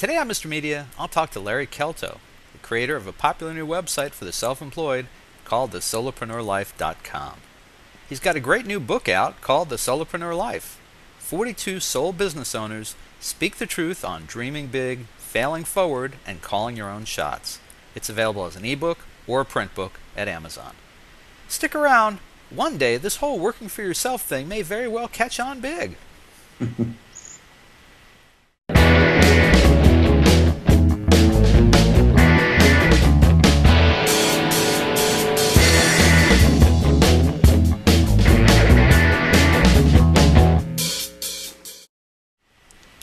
Today on Mr. Media, I'll talk to Larry Keltto, the creator of a popular new website for the self-employed called the solopreneur He's got a great new book out called The Solopreneur Life. 42 sole business owners speak the truth on dreaming big, failing forward, and calling your own shots. It's available as an ebook or a print book at Amazon. Stick around. One day, this whole working for yourself thing may very well catch on big.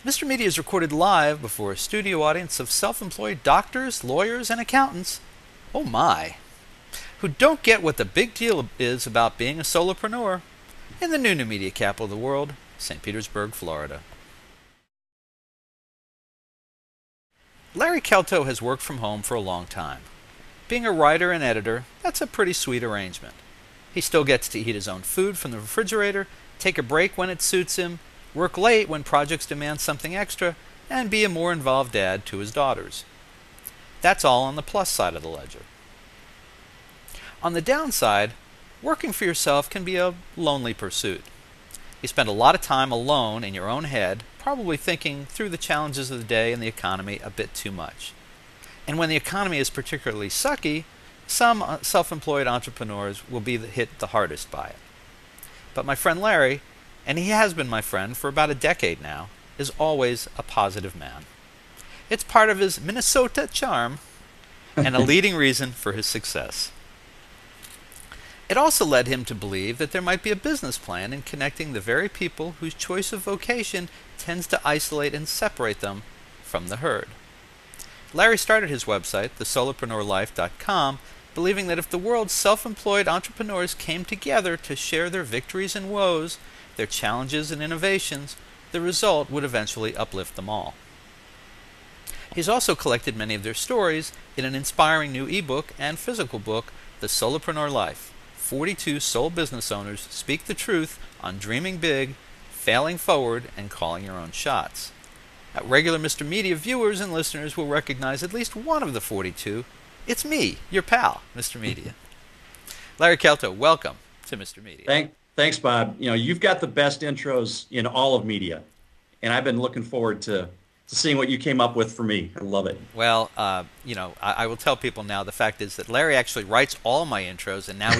Mr. Media is recorded live before a studio audience of self-employed doctors, lawyers, and accountants, oh my, who don't get what the big deal is about being a solopreneur in the new media capital of the world, St. Petersburg, Florida. Larry Keltto has worked from home for a long time. Being a writer and editor, that's a pretty sweet arrangement. He still gets to eat his own food from the refrigerator, take a break when it suits him, work late when projects demand something extra, and be a more involved dad to his daughters. That's all on the plus side of the ledger. On the downside, working for yourself can be a lonely pursuit. You spend a lot of time alone in your own head, probably thinking through the challenges of the day and the economy a bit too much. And when the economy is particularly sucky, some self-employed entrepreneurs will be hit the hardest by it. But my friend Larry, and he has been my friend for about a decade now, is always a positive man. It's part of his Minnesota charm and a leading reason for his success. It also led him to believe that there might be a business plan in connecting the very people whose choice of vocation tends to isolate and separate them from the herd. Larry started his website, thesolopreneurlife.com, believing that if the world's self-employed entrepreneurs came together to share their victories and woes, their challenges and innovations, the result would eventually uplift them all. He's also collected many of their stories in an inspiring new ebook and physical book, The Solopreneur Life. 42 sole business owners speak the truth on dreaming big, failing forward, and calling your own shots. Now, regular Mr. Media viewers and listeners will recognize at least one of the 42. It's me, your pal, Mr. Media. Larry Keltto, welcome to Mr. Media. Thanks, Bob. You know, you've got the best intros in all of media, and I've been looking forward to seeing what you came up with for me. I love it. Well, I will tell people now. The fact is that Larry actually writes all my intros, and now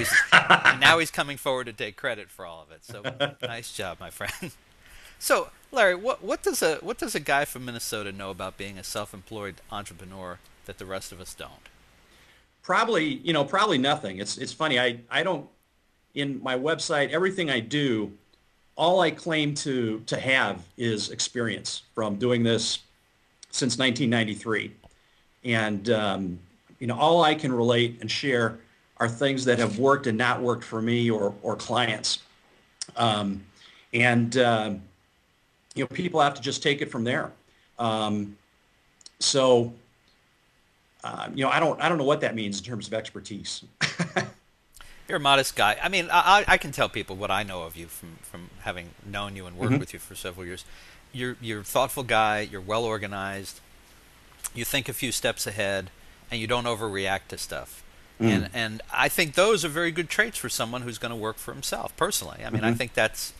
he's coming forward to take credit for all of it. So nice job, my friend. So, Larry, what does a guy from Minnesota know about being a self-employed entrepreneur that the rest of us don't? Probably nothing. It's funny. I don't. In my website, everything I do, all I claim to have is experience from doing this since 1993. And, all I can relate and share are things that have worked and not worked for me or clients. People have to just take it from there. I don't know what that means in terms of expertise. You're a modest guy. I mean, I can tell people what I know of you from having known you and worked with you for several years. You're a thoughtful guy. You're well organized. You think a few steps ahead, and you don't overreact to stuff. And I think those are very good traits for someone who's going to work for himself. Personally, I mean, I think that's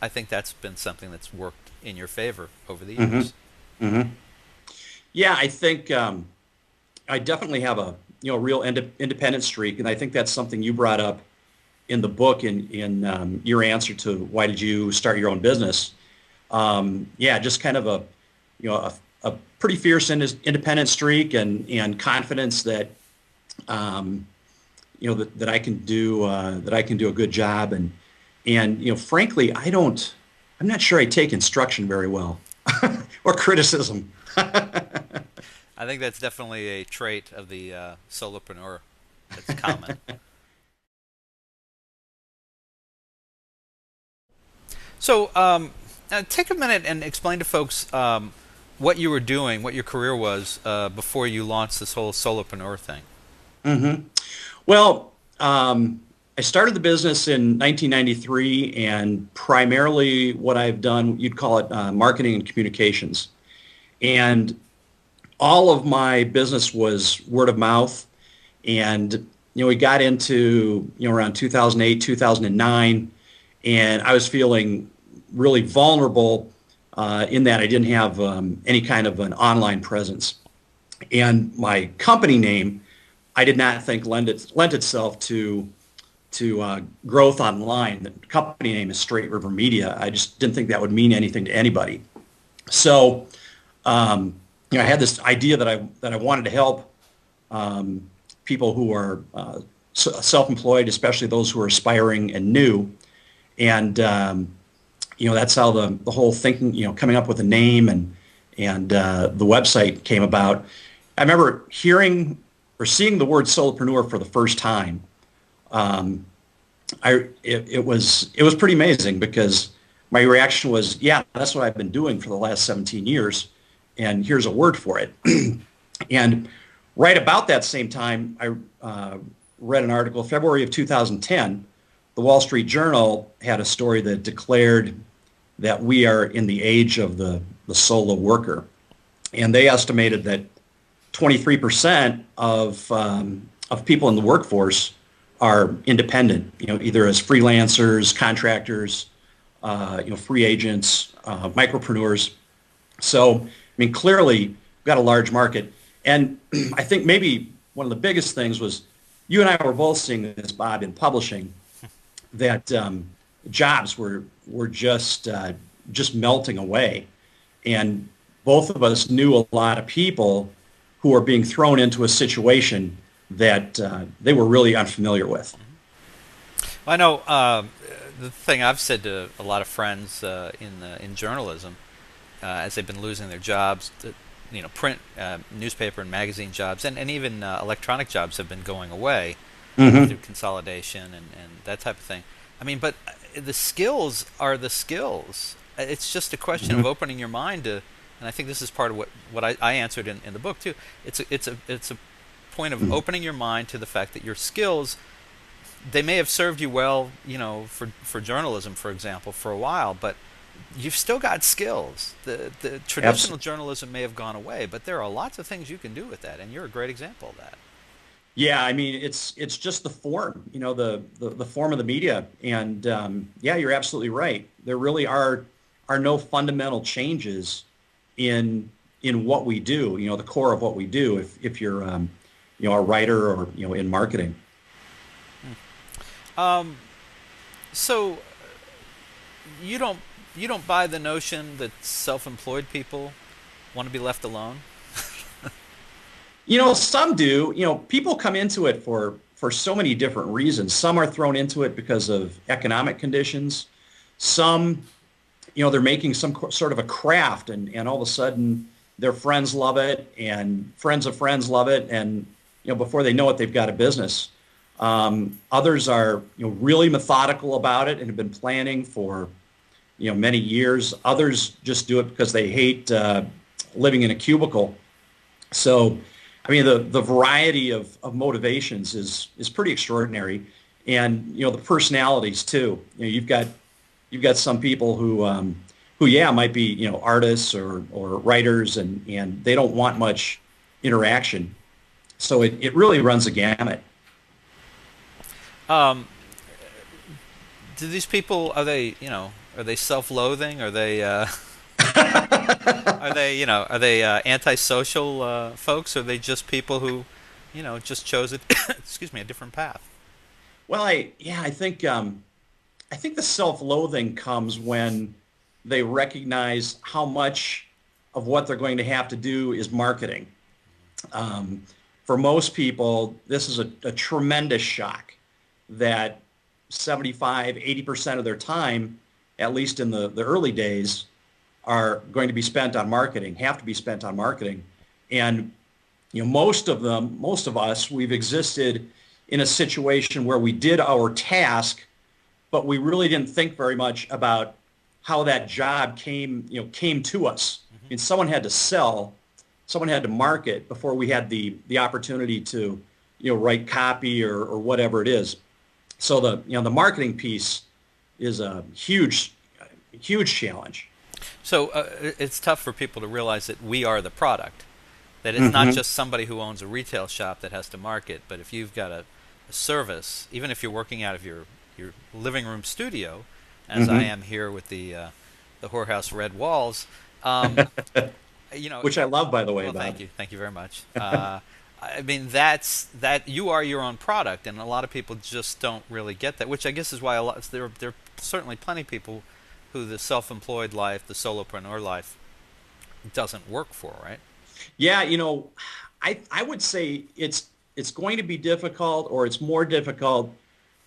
been something that's worked in your favor over the years. Yeah, I think I definitely have a real independent streak, and I think that's something you brought up in the book in your answer to why did you start your own business. Just kind of a pretty fierce independent streak and confidence that that I can do a good job and frankly I'm not sure I take instruction very well or criticism. I think that's definitely a trait of the solopreneur that's common. So take a minute and explain to folks what you were doing, what your career was before you launched this whole solopreneur thing. Well, I started the business in 1993, and primarily what I've done, you'd call it marketing and communications. And all of my business was word of mouth. And, we got into, around 2008, 2009, and I was feeling really vulnerable in that I didn't have any kind of an online presence. And my company name, I did not think lent itself to growth online. The company name is Straight River Media. I just didn't think that would mean anything to anybody. So, I had this idea that I wanted to help people who are self-employed, especially those who are aspiring and new. And that's how the whole thinking, coming up with a name and the website came about. I remember hearing or seeing the word solopreneur for the first time. It was pretty amazing because my reaction was, yeah, that's what I've been doing for the last 17 years, and here's a word for it. And right about that same time, I read an article, February of 2010, the Wall Street Journal had a story that declared that we are in the age of the solo worker. And they estimated that 23% of people in the workforce are independent, either as freelancers, contractors, free agents, micropreneurs. So, I mean, clearly we've got a large market. And I think maybe one of the biggest things was you and I were both seeing this, Bob, in publishing, that jobs were just melting away. And both of us knew a lot of people who were being thrown into a situation that they were really unfamiliar with. Well, I know the thing I've said to a lot of friends in journalism as they've been losing their jobs, print, newspaper and magazine jobs, and even electronic jobs have been going away through consolidation and that type of thing. I mean, but the skills are the skills. It's just a question of opening your mind to, and I think this is part of what I answered in the book too. It's a point of opening your mind to the fact that your skills, they may have served you well, for journalism, for example, for a while, but you've still got skills. The traditional journalism may have gone away, but there are lots of things you can do with that, and you're a great example of that. Yeah, I mean, it's just the form, the form of the media. And yeah, you're absolutely right. There really are no fundamental changes in what we do, the core of what we do, if you're a writer or in marketing. So you don't buy the notion that self-employed people want to be left alone? Some do. People come into it for so many different reasons. Some are thrown into it because of economic conditions. Some, they're making some sort of a craft, and all of a sudden their friends love it, and friends of friends love it, and before they know it, they've got a business. Others are really methodical about it and have been planning for many years. Others just do it because they hate living in a cubicle. So, I mean, the variety of motivations is pretty extraordinary, and the personalities too. You've got some people who might be artists or writers, and they don't want much interaction. So it really runs a gamut. Do these people, are they self-loathing? Are they are they antisocial folks? Or are they just people who, just chose it, excuse me, a different path? Well, I think the self-loathing comes when they recognize how much of what they're going to have to do is marketing. For most people, this is a tremendous shock that 75, 80% of their time, at least in the early days, are going to be spent on marketing, have to be spent on marketing. And most of us, we've existed in a situation where we did our task, but we really didn't think very much about how that job came to us. I mean, someone had to sell, someone had to market before we had the opportunity to write copy or whatever it is. So the marketing piece is a huge challenge. So it's tough for people to realize that we are the product. That it's not just somebody who owns a retail shop that has to market, but if you've got a service, even if you're working out of your living room studio, as I am here with the whorehouse red walls, um, you know, Which I love, by the way, well, Bob. thank you very much. I mean, that you are your own product, and a lot of people just don't really get that. Which I guess is why there are certainly plenty of people who the self-employed life, the solopreneur life, doesn't work for, right? Yeah, I would say it's going to be difficult, or it's more difficult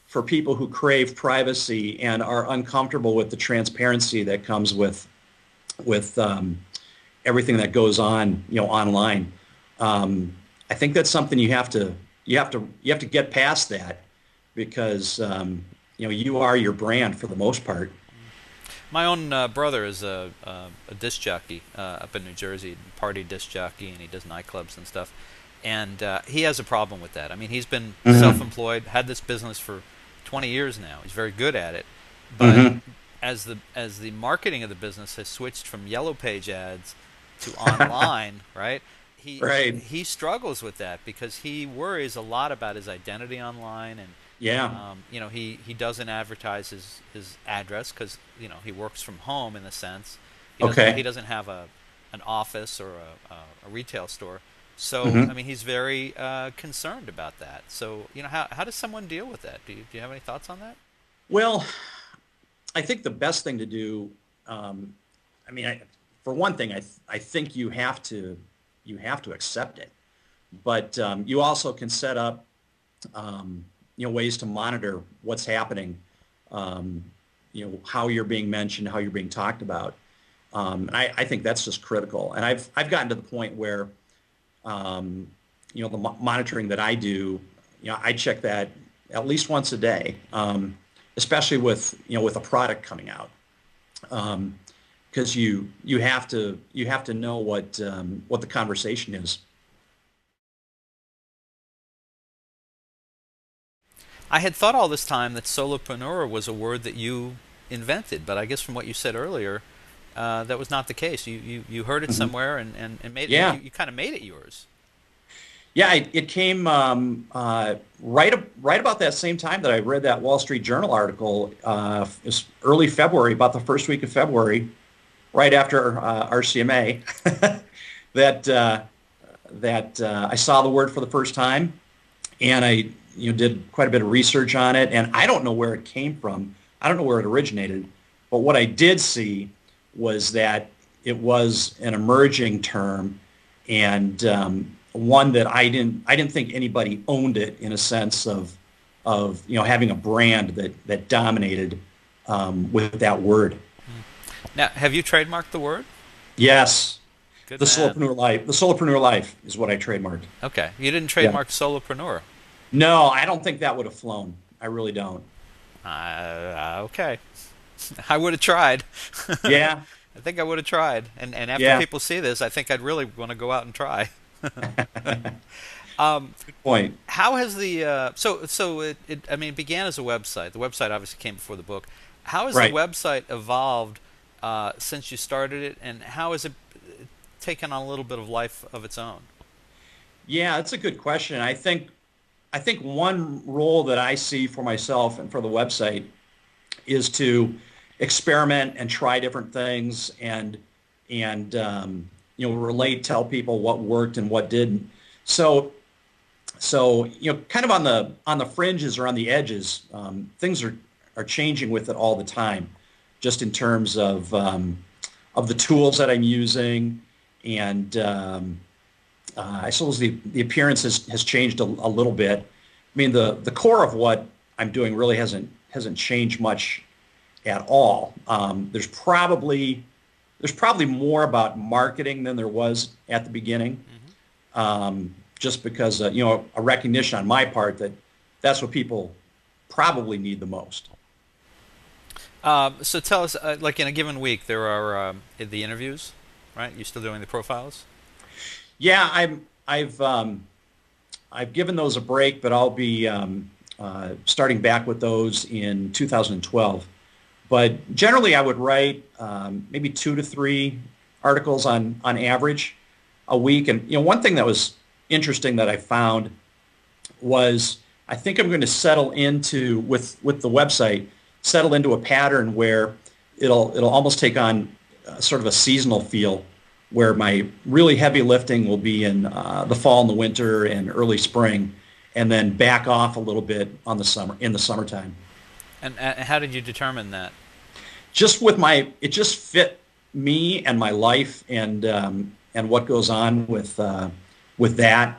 for people who crave privacy and are uncomfortable with the transparency that comes with everything that goes on, online. I think that's something you have to get past that, because you are your brand for the most part. My own brother is a disc jockey up in New Jersey, party disc jockey, and he does nightclubs and stuff. And he has a problem with that. I mean, he's been self-employed, had this business for 20 years now. He's very good at it. But as the marketing of the business has switched from yellow page ads to online, right? Right. He struggles with that because he worries a lot about his identity online, and Yeah. he doesn't advertise his address because he works from home in a sense. Okay. He doesn't have an office or a retail store. So hmm I mean, he's very concerned about that. So how does someone deal with that? Do you have any thoughts on that? Well, I think the best thing to do, I mean, for one thing, I think you have to accept it, but you also can set up ways to monitor what's happening, how you're being mentioned, how you're being talked about. And I think that's just critical. And I've gotten to the point where the monitoring that I do, I check that at least once a day, especially with a product coming out, because you have to know what the conversation is. I had thought all this time that solopreneur was a word that you invented, but I guess from what you said earlier, that was not the case. You heard it somewhere and made it, Yeah. you kind of made it yours. Yeah, it came right about that same time that I read that Wall Street Journal article. It was early February, about the first week of February, right after RCMA, that I saw the word for the first time, and I did quite a bit of research on it, and I don't know where it came from. I don't know where it originated, but what I did see was that it was an emerging term, and one that I didn't think anybody owned it, in a sense of having a brand that dominated with that word. Now, have you trademarked the word? Yes, Good the man. Solopreneur Life. The Solopreneur Life is what I trademarked. Okay, you didn't Yeah. trademark solopreneur. No, I don't think that would have flown. I really don't. Okay, I would have tried. Yeah, I think I would have tried, and after yeah. people see this, I think I'd really want to go out and try. Um, Good point. how has the it I mean, it began as a website. The website obviously came before the book. How has the Right. website evolved since you started it, and how has it taken on a little bit of life of its own? Yeah, that's a good question. I think one role that I see for myself and for the website is to experiment and try different things, and relate, tell people what worked and what didn't. So kind of on the fringes or on the edges, things are changing with it all the time, just in terms of the tools that I'm using, and I suppose the appearance has changed a little bit. I mean, the core of what I'm doing really hasn't changed much at all. There's probably more about marketing than there was at the beginning, just because a recognition on my part that that's what people probably need the most. So tell us, like in a given week, there are the interviews, right? You still doing the profiles? Yeah, I've given those a break, but I'll be starting back with those in 2012. But generally, I would write maybe 2 to 3 articles on average a week. And one thing that was interesting that I found was I think I'm going to settle into with the website, settle into a pattern where it'll almost take on sort of a seasonal feel, where my really heavy lifting will be in the fall and the winter and early spring, and then back off a little bit in the summertime. And how did you determine that? It just fit me and my life and what goes on with that.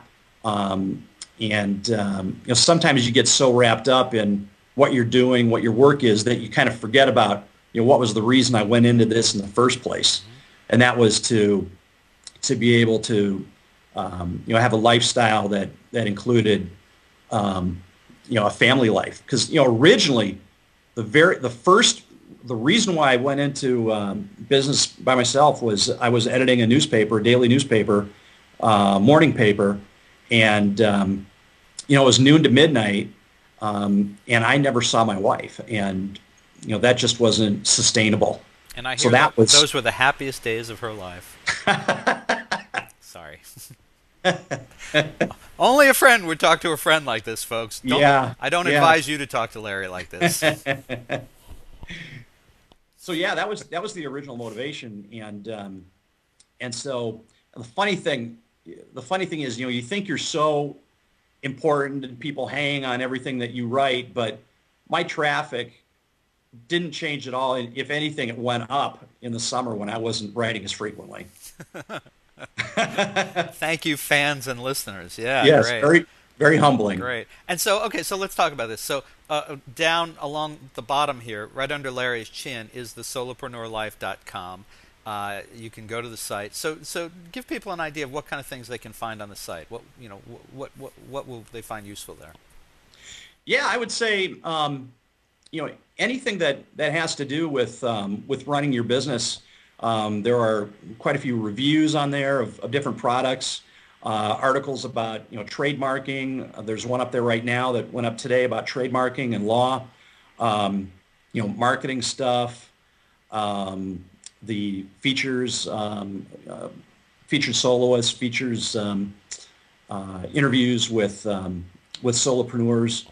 Sometimes you get so wrapped up in what you're doing, what your work is, that you kind of forget about what was the reason I went into this in the first place, and that was to be able to have a lifestyle that included a family life. Because originally the reason why I went into business by myself was I was editing a daily newspaper, morning paper, and it was noon to midnight, and I never saw my wife, and that just wasn't sustainable. And I hear those were the happiest days of her life. Sorry. Only a friend would talk to a friend like this, folks. I don't advise you to talk to Larry like this. So that was the original motivation, and so the funny thing is, you think you're so important and people hang on everything that you write, but my traffic didn't change at all. And if anything, it went up in the summer when I wasn't writing as frequently. Thank you, fans and listeners. Yeah, yes, great. Very, very humbling. Great. And so let's talk about this. So down along the bottom here, right under Larry's chin, is the solopreneurlife.com. You can go to the site. So give people an idea of what kind of things they can find on the site. What will they find useful there? Yeah, I would say anything that has to do with running your business. There are quite a few reviews on there of different products, articles about trademarking. There's one up there right now that went up today about trademarking and law. Marketing stuff. The features, featured soloists, features interviews with solopreneurs.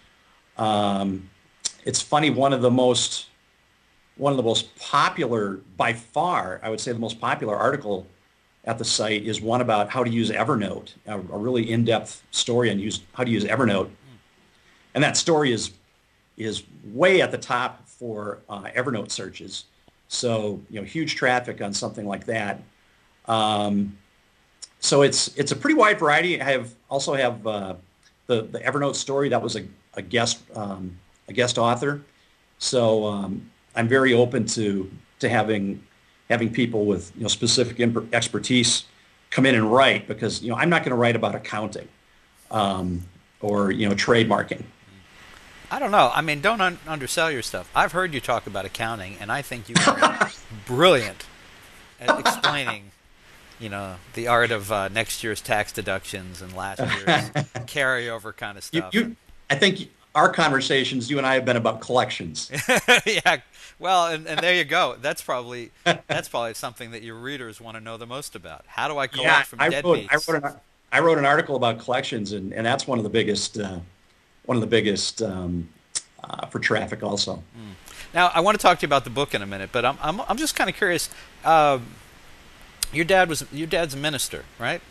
It's funny, one of the most popular, by far, I would say the most popular article at the site is one about how to use Evernote, a really in-depth story on how to use Evernote. And that story is way at the top for Evernote searches. So, huge traffic on something like that. So it's a pretty wide variety. I also have the Evernote story. That was a guest author. So I'm very open to having people with specific expertise come in and write, because I'm not going to write about accounting or trademarking. I don't know. I mean, don't undersell your stuff. I've heard you talk about accounting, and I think you are brilliant at explaining, the art of next year's tax deductions and last year's carryover kind of stuff. I think our conversations, you and I, have been about collections. Yeah. Well, and there you go. That's probably something that your readers want to know the most about. How do I collect from deadbeats? I wrote an article about collections, and that's one of the biggest. For traffic also. Now, I want to talk to you about the book in a minute, but I'm just kind of curious. Your dad's a minister, right?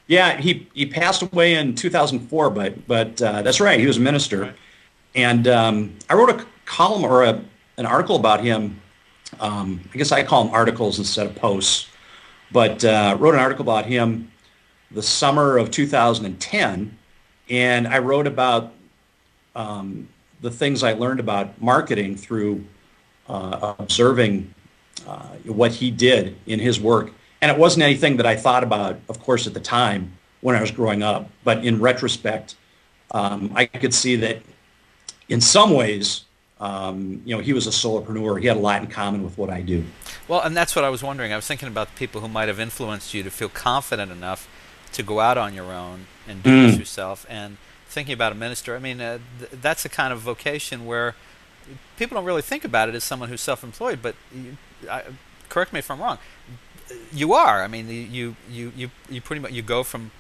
Yeah, he passed away in 2004, but that's right, he was a minister. Right. And I wrote a column or an article about him. I guess I call them articles instead of posts, but wrote an article about him the summer of 2010, and I wrote about the things I learned about marketing through observing what he did in his work. And it wasn't anything that I thought about, of course, at the time when I was growing up. But in retrospect, I could see that in some ways, he was a solopreneur. He had a lot in common with what I do. Well, and that's what I was wondering. I was thinking about the people who might have influenced you to feel confident enough to go out on your own and do this yourself. And thinking about a minister, I mean, that's a kind of vocation where people don't really think about it as someone who's self-employed, but correct me if I'm wrong. You are. I mean, you pretty much you go from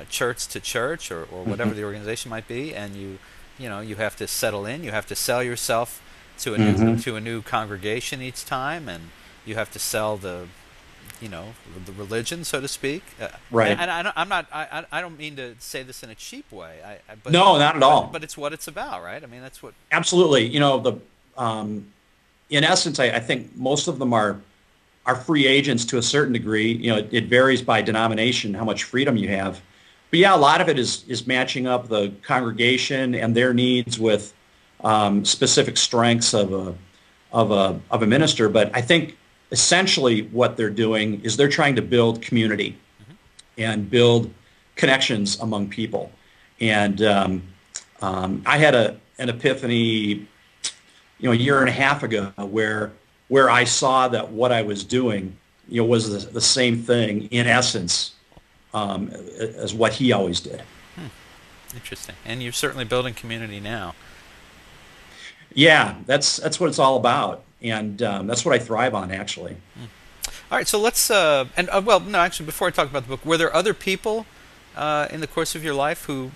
church to church or whatever Hmm. the organization might be, and you have to settle in. You have to sell yourself Hmm. to a new congregation each time, and you have to sell the religion, so to speak. Right. I'm not. I don't mean to say this in a cheap way. But No, not at all. it's what it's about, right? I mean, that's what. Absolutely. Um, in essence, I think most of them are free agents to a certain degree. It varies by denomination how much freedom you have. But yeah, a lot of it is matching up the congregation and their needs with specific strengths of a minister. But I think essentially what they're doing is they're trying to build community Mhm. and build connections among people. And I had an epiphany, a year and a half ago, where I saw that what I was doing, was the same thing in essence as what he always did. Hmm. Interesting. And you're certainly building community now. Yeah, that's what it's all about, and that's what I thrive on, actually. Hmm. All right, so let's well, no, actually, before I talk about the book, were there other people in the course of your life who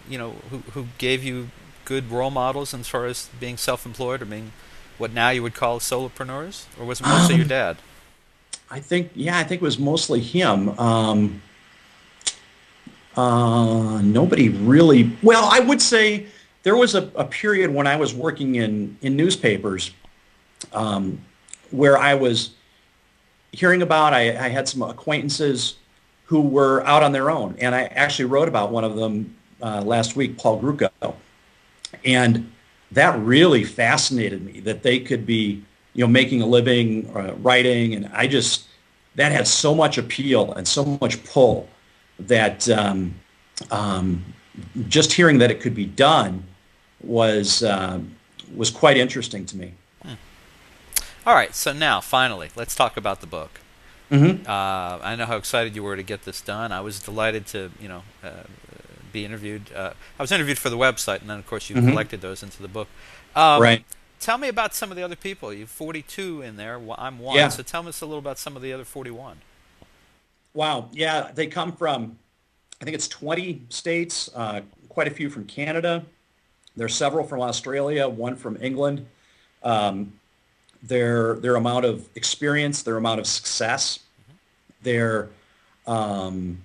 gave you good role models as far as being self-employed or being what now you would call solopreneurs, or was it mostly your Um, dad? I think it was mostly him. Nobody really. Well, I would say there was a period when I was working in newspapers um, where I was hearing about. I had some acquaintances who were out on their own, and I actually wrote about one of them last week, Paul Grucco, and that really fascinated me that they could be, making a living writing, and that had so much appeal and so much pull that um, just hearing that it could be done was was quite interesting to me. Hmm. All right, so now finally, let's talk about the book. Hmm. I know how excited you were to get this done. I was delighted to, be interviewed. I was interviewed for the website, and then of course you Hmm. collected those into the book. Um, Right. Tell me about some of the other people. You've 42 in there. I'm one. Yeah. So tell us a little about some of the other 41. Wow. Yeah. They come from, I think it's 20 states, quite a few from Canada. There's several from Australia, one from England. Um, their amount of experience, their amount of success, their um,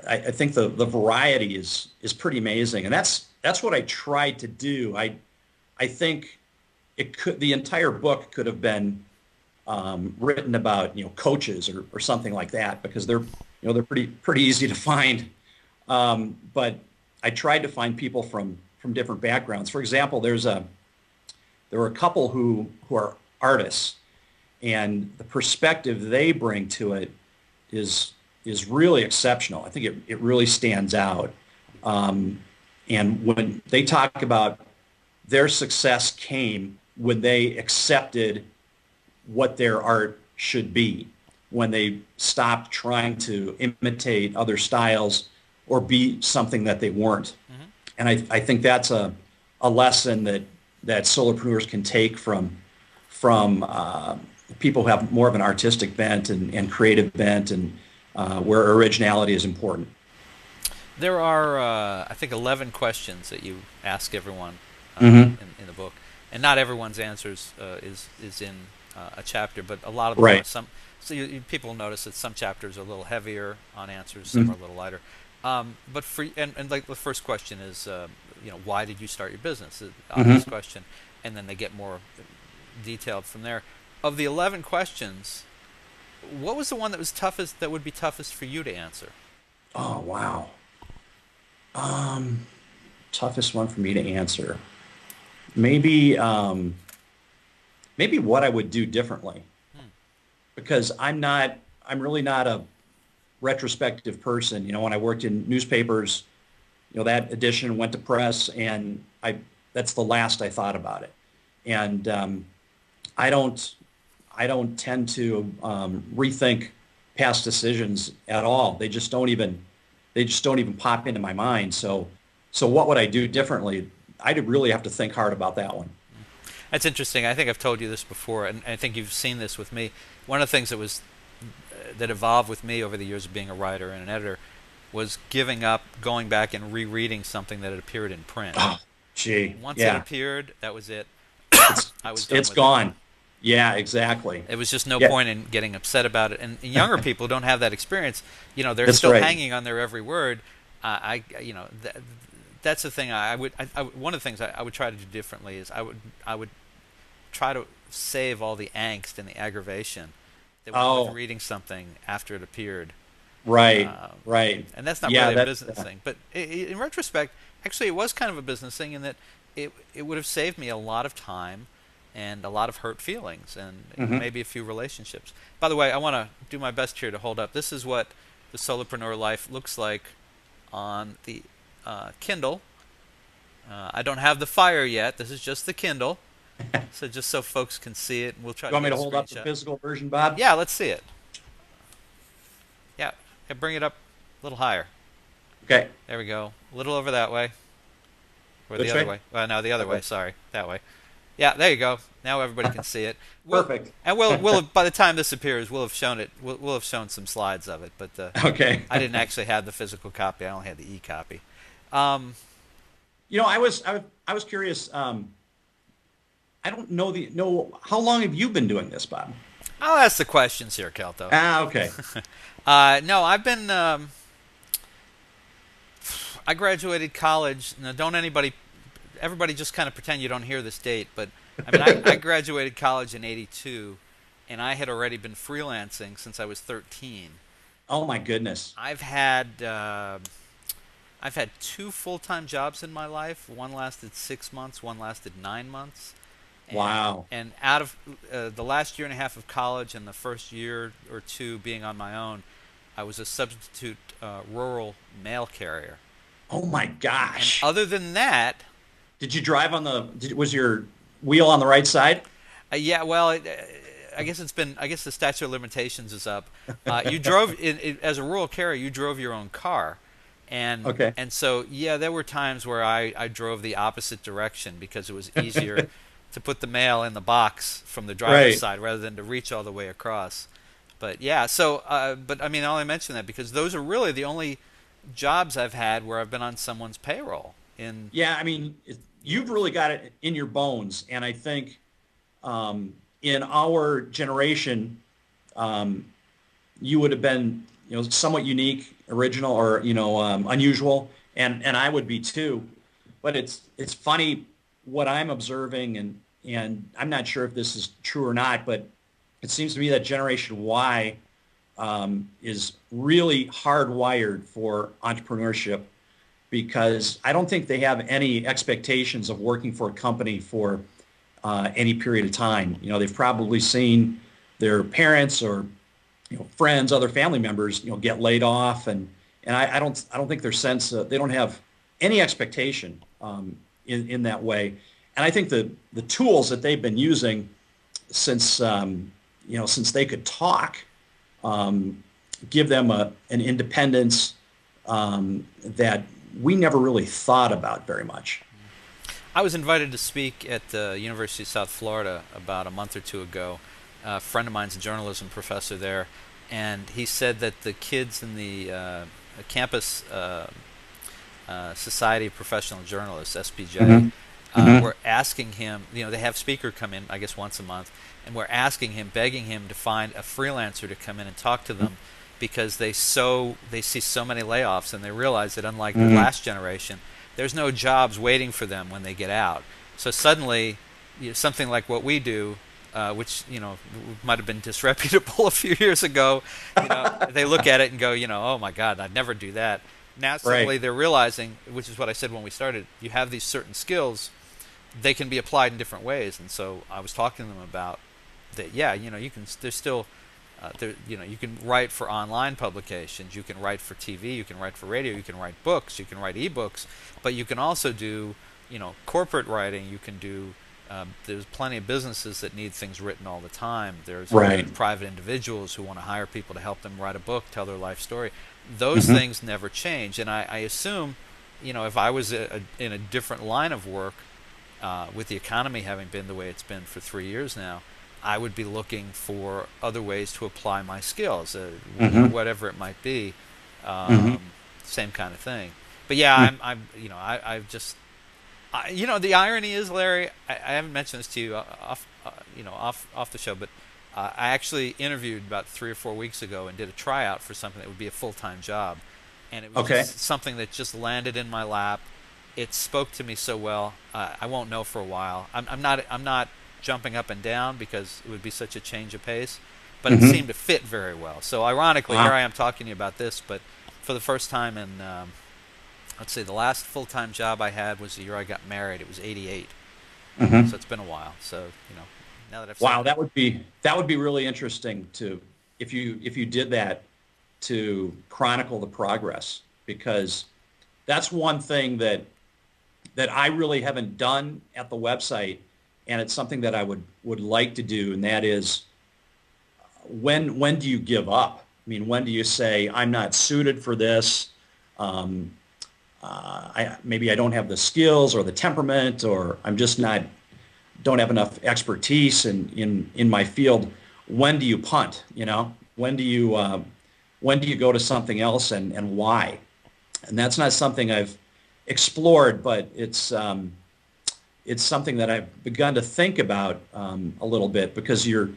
I think the variety is pretty amazing, and that's what I tried to do. I think the entire book could have been written about coaches or something like that because they're pretty easy to find. But I tried to find people from different backgrounds. For example, there were a couple who are artists, and the perspective they bring to it is is really exceptional. I think it really stands out. Um, and when they talk about their success came when they accepted what their art should be, when they stopped trying to imitate other styles or be something that they weren't. Hmm. And I think that's a lesson that solopreneurs can take from people who have more of an artistic bent and creative bent and where originality is important. There are, I think, 11 questions that you ask everyone Hmm. in the book, and not everyone's answers is in a chapter, but a lot of them are. Right. People notice that some chapters are a little heavier on answers, some are Mhm. a little lighter. But and like the first question is, why did you start your business? The obvious Hmm. question, and then they get more detailed from there. Of the 11 questions, what was the one that was toughest? That would be toughest for you to answer? Oh, wow. Um, Toughest one for me to answer. Maybe maybe what I would do differently Hmm. because I'm really not a retrospective person. When I worked in newspapers, that edition went to press, and that's the last I thought about it. And I don't I don't tend to rethink past decisions at all. They just don't even pop into my mind. So what would I do differently? I'd really have to think hard about that one. That's interesting. I think I've told you this before, and I think you've seen this with me. One of the things that evolved with me over the years of being a writer and an editor was giving up, going back and rereading something that had appeared in print. Oh, gee, Once it yeah, appeared, that was it. it's I was done it's with it. gone. Yeah, exactly. It was just no Yeah, point in getting upset about it. And younger people don't have that experience. They're that's still right. hanging on their every word. That's the thing one of the things I would try to do differently is I would try to save all the angst and the aggravation that went with Oh, reading something after it appeared. right, Um, right. and that's not Yeah, really a that. business thing. But in retrospect, actually, it was kind of a business thing in that it would have saved me a lot of time and a lot of hurt feelings and Mhm. maybe a few relationships. By the way, I want to do my best here to hold up. This is what the Solopreneur Life looks like on the Kindle. I don't have the Fire yet. This is just the Kindle. So just so folks can see it, we'll try You to want me get to a hold up the screenshot. physical version, Bob? Yeah, let's see it. Yeah, bring it up a little higher. Okay. There we go. A little over that way. Or the Which other way? way. Well, no, the other way. Okay. Sorry, that way. Yeah, there you go. Now everybody can see it. Perfect. And we'll by the time this appears, we'll have shown it. We'll have shown some slides of it. But Okay. I didn't actually have the physical copy. I only had the e-copy. Um, I was curious. I don't know how long have you been doing this, Bob? I'll ask the questions here, Kelto. Ah, okay. No, I've been. I graduated college. Now, don't everybody just kind of pretend you don't hear this date. But I mean, I graduated college in '82, and I had already been freelancing since I was 13. Oh my goodness. I've had two full-time jobs in my life. One lasted 6 months. One lasted 9 months. And Wow. and out of the last year and a half of college and the first year or two being on my own, I was a substitute rural mail carrier. Oh my And gosh. other than that, Did you drive was your wheel on the right side? yeah, well, I guess it's been. I guess the statute of limitations is up. You drove as a rural carrier. You drove your own car, and Okay. and so yeah, there were times where I drove the opposite direction because it was easier to put the mail in the box from the driver's Right. side rather than to reach all the way across. But yeah, so but I mean, I only mention that because those are really the only jobs I've had where I've been on someone's payroll. Yeah, I mean, you've really got it in your bones, and I think in our generation, um, you would have been, somewhat unique, original, or unusual, and I would be too. But it's funny what I'm observing, and I'm not sure if this is true or not, but it seems to me that Generation Y is really hardwired for entrepreneurship because I don't think they have any expectations of working for a company for any period of time. They've probably seen their parents or friends, other family members, get laid off, and I don't think their sense they don't have any expectation in that way. And I think the tools that they've been using since since they could talk give them an independence that we never really thought about very much. I was invited to speak at the University of South Florida about a month or two ago. A friend of mine's a journalism professor there, and he said that the kids in the campus Society of Professional Journalists, SPJ, were asking him, they have speaker come in, I guess once a month, and we're asking him, begging him to find a freelancer to come in and talk to them because they see so many layoffs, and they realize that unlike the last generation, there's no jobs waiting for them when they get out. So suddenly, something like what we do, which might have been disreputable a few years ago, they look at it and go, oh my God, I'd never do that. Now suddenly Right. they're realizing, which is what I said when we started, you have these certain skills, they can be applied in different ways. And so I was talking to them about that. Yeah, you can. There's still you can write for online publications, you can write for TV, you can write for radio, you can write books, you can write ebooks, but you can also do, corporate writing. You can do. There's plenty of businesses that need things written all the time. There's Right. private individuals who want to hire people to help them write a book, tell their life story. Those things never change, and I assume, if I was in a different line of work, with the economy having been the way it's been for 3 years now, I would be looking for other ways to apply my skills, Mm-hmm. whatever it might be. Mm-hmm. Um, Same kind of thing. But yeah, I've just, the irony is, Larry, I haven't mentioned this to you off the show, but I actually interviewed about 3 or 4 weeks ago and did a tryout for something that would be a full-time job, and it was Okay. just something that just landed in my lap. It spoke to me so well. I won't know for a while. I'm not jumping up and down because it would be such a change of pace, but it Mm-hmm. seemed to fit very well. So ironically, here Wow. I am talking to you about this, but for the first time in, let's see, the last full-time job I had was the year I got married. It was '88, Mm-hmm. so it's been a while. So now that I've said Wow, that. that would be really interesting to if you did that to chronicle the progress, because that's one thing that I really haven't done at the website, and it's something that I would like to do, and that is when do you give up? I mean, when do you say I'm not suited for this? Um, maybe I don't have the skills or the temperament, or I'm just not don't have enough expertise in my field. When do you punt? When do you go to something else, and why? And that's not something I've explored, but it's something that I've begun to think about a little bit, because you're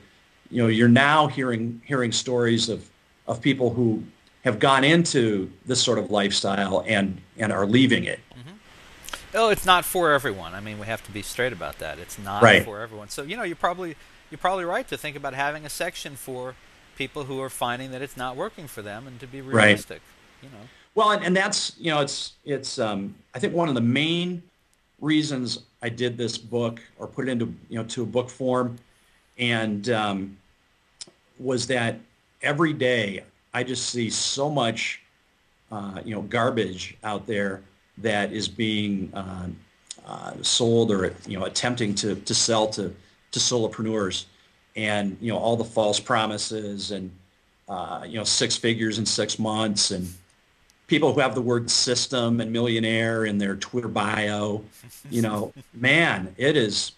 now hearing stories of people who have gone into this sort of lifestyle and are leaving it. Oh, it's not for everyone. I mean, we have to be straight about that. It's not Right. for everyone. So you're probably right to think about having a section for people who are finding that it's not working for them, and to be Right. realistic. You know. Well, and that's, it's I think one of the main reasons I did this book, or put it into, to a book form, and was that every day I just see so much garbage out there that is being sold, or attempting to sell to solopreneurs, and all the false promises, and 6 figures in 6 months, and people who have the word system and millionaire in their Twitter bio. Man, it is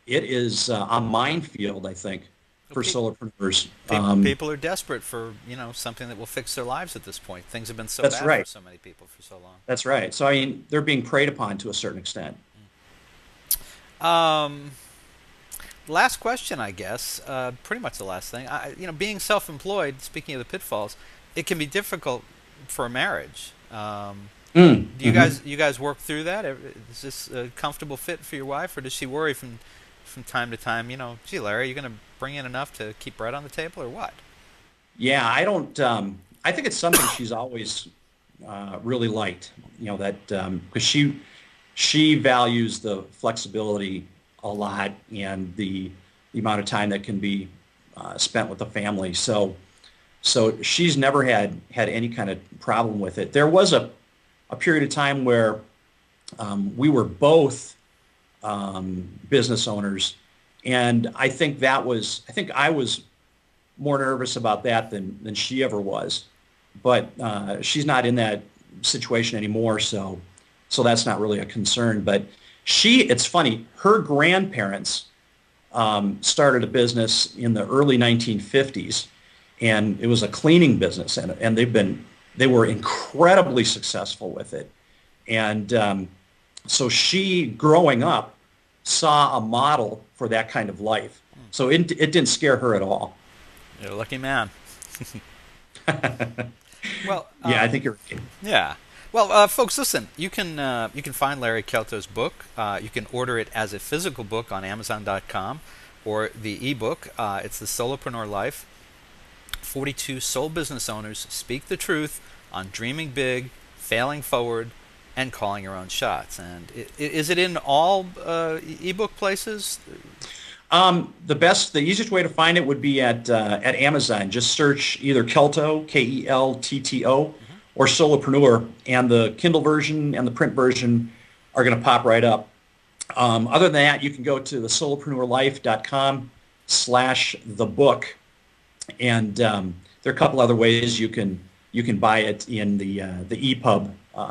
a minefield, I think, Well, for solopreneurs. people are desperate for something that will fix their lives at this point. Things have been so That's bad for right. so many people for so long. That's right. So I mean, they're being preyed upon to a certain extent. Um, Last question, I guess. Pretty much the last thing. Being self-employed. Speaking of the pitfalls, it can be difficult for a marriage. Do you Mm-hmm. guys work through that? Is this a comfortable fit for your wife, or does she worry from time to time? Gee, Larry, you're going to bring in enough to keep bread on the table, or what? Yeah, I don't. I think it's something she's always really liked. That because she values the flexibility a lot, and the amount of time that can be spent with the family. So she's never had any kind of problem with it. There was a period of time where we were both business owners, and I think I was more nervous about that than she ever was. But she's not in that situation anymore, so that's not really a concern. But it's funny, her grandparents started a business in the early 1950s, and it was a cleaning business, and they were incredibly successful with it. And so she, growing up, saw a model for that kind of life. So it didn't scare her at all. You're a lucky man. Well, Yeah, I think you're right. yeah. Well, folks, listen. You can find Larry Kelto's book. You can order it as a physical book on Amazon.com, or the ebook. It's the Solopreneur Life. 42 soul business owners speak the truth on dreaming big, failing forward, and calling your own shots. And is it in all ebook places? The easiest way to find it would be at Amazon. Just search either Keltto, Keltto, or Solopreneur, and the Kindle version and the print version are going to pop right up. Other than that, you can go to the solopreneurlife.com/the book, and there are a couple other ways you can buy it in the EPUB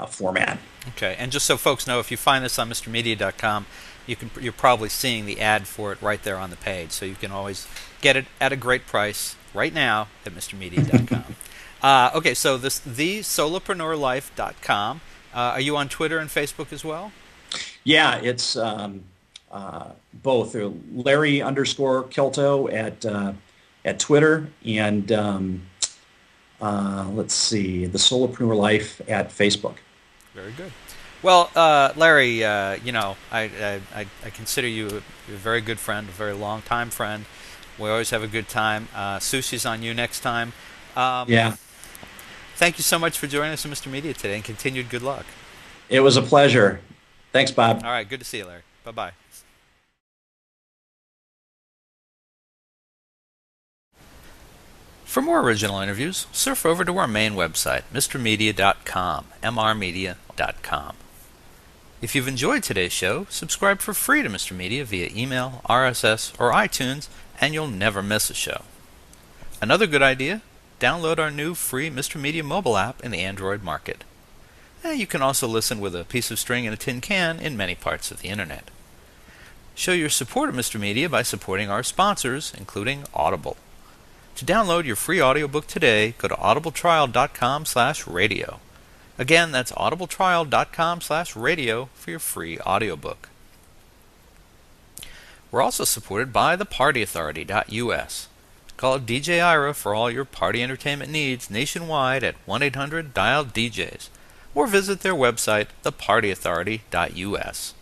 format. Okay, and just so folks know, if you find this on MrMedia.com, you're probably seeing the ad for it right there on the page, so you can always get it at a great price right now at MrMedia.com. Okay, so the Solopreneurlife.com. Are you on Twitter and Facebook as well? Yeah, it's both Larry_Keltto at Twitter, and let's see, the Solopreneur Life at Facebook. Very good. Well, Larry, I consider you a very good friend, a very long-time friend. We always have a good time. Sushi's on you next time. Yeah. Thank you so much for joining us on Mr. Media today, and continued good luck. It was a pleasure. Thanks, Bob. All right, good to see you, Larry. Bye-bye. For more original interviews, surf over to our main website, mrmedia.com, mrmedia.com. If you've enjoyed today's show, subscribe for free to Mr. Media via email, RSS, or iTunes, and you'll never miss a show. Another good idea? Download our new free Mr. Media mobile app in the Android market. You can also listen with a piece of string and a tin can in many parts of the Internet. Show your support of Mr. Media by supporting our sponsors, including Audible. To download your free audiobook today, go to audibletrial.com/radio. Again, that's audibletrial.com/radio for your free audiobook. We're also supported by thepartyauthority.us. Call DJ Ira for all your party entertainment needs nationwide at 1-800-DIAL-DJs, or visit their website, thepartyauthority.us.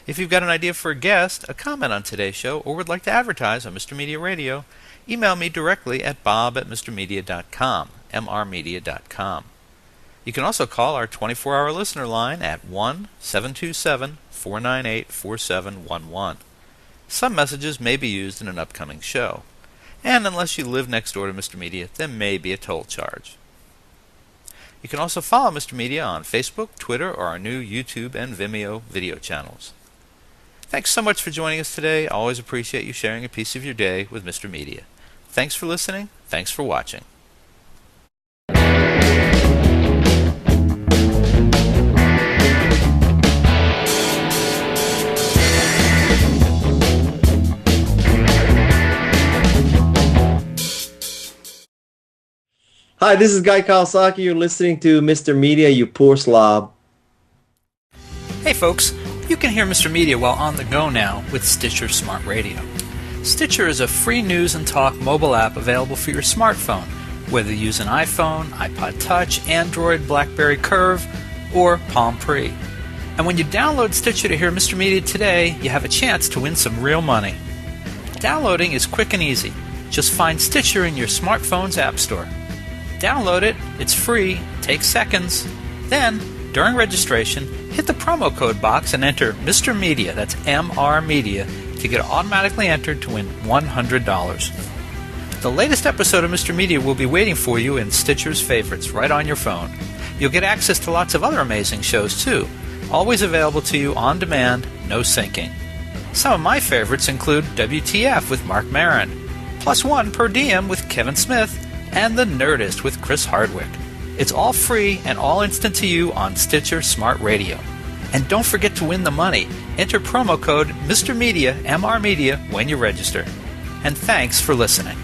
If you've got an idea for a guest, a comment on today's show, or would like to advertise on Mr. Media Radio, email me directly at bob@mrmedia.com, mrmedia.com. You can also call our 24-hour listener line at 1-727-498-4711. Some messages may be used in an upcoming show, and unless you live next door to Mr. Media, there may be a toll charge. You can also follow Mr. Media on Facebook, Twitter, or our new YouTube and Vimeo video channels. Thanks so much for joining us today. I always appreciate you sharing a piece of your day with Mr. Media. Thanks for listening. Thanks for watching. Hi, this is Guy Kawasaki. You're listening to Mr. Media, you poor slob. Hey folks, you can hear Mr. Media while on the go now with Stitcher Smart Radio. Stitcher is a free news and talk mobile app available for your smartphone, whether you use an iPhone, iPod Touch, Android, BlackBerry Curve, or Palm Pre. And when you download Stitcher to hear Mr. Media today, you have a chance to win some real money. Downloading is quick and easy. Just find Stitcher in your smartphone's app store. Download it, it's free, takes seconds. Then, during registration, hit the promo code box and enter Mr. Media, that's MR Media, to get automatically entered to win $100. The latest episode of Mr. Media will be waiting for you in Stitcher's favorites right on your phone. You'll get access to lots of other amazing shows too, always available to you on demand, no syncing. Some of my favorites include WTF with Mark Maron, Plus One Per Diem with Kevin Smith, and The Nerdist with Chris Hardwick. It's all free and all instant to you on Stitcher Smart Radio. And don't forget to win the money. Enter promo code Mr. Media, MR Media, when you register. And thanks for listening.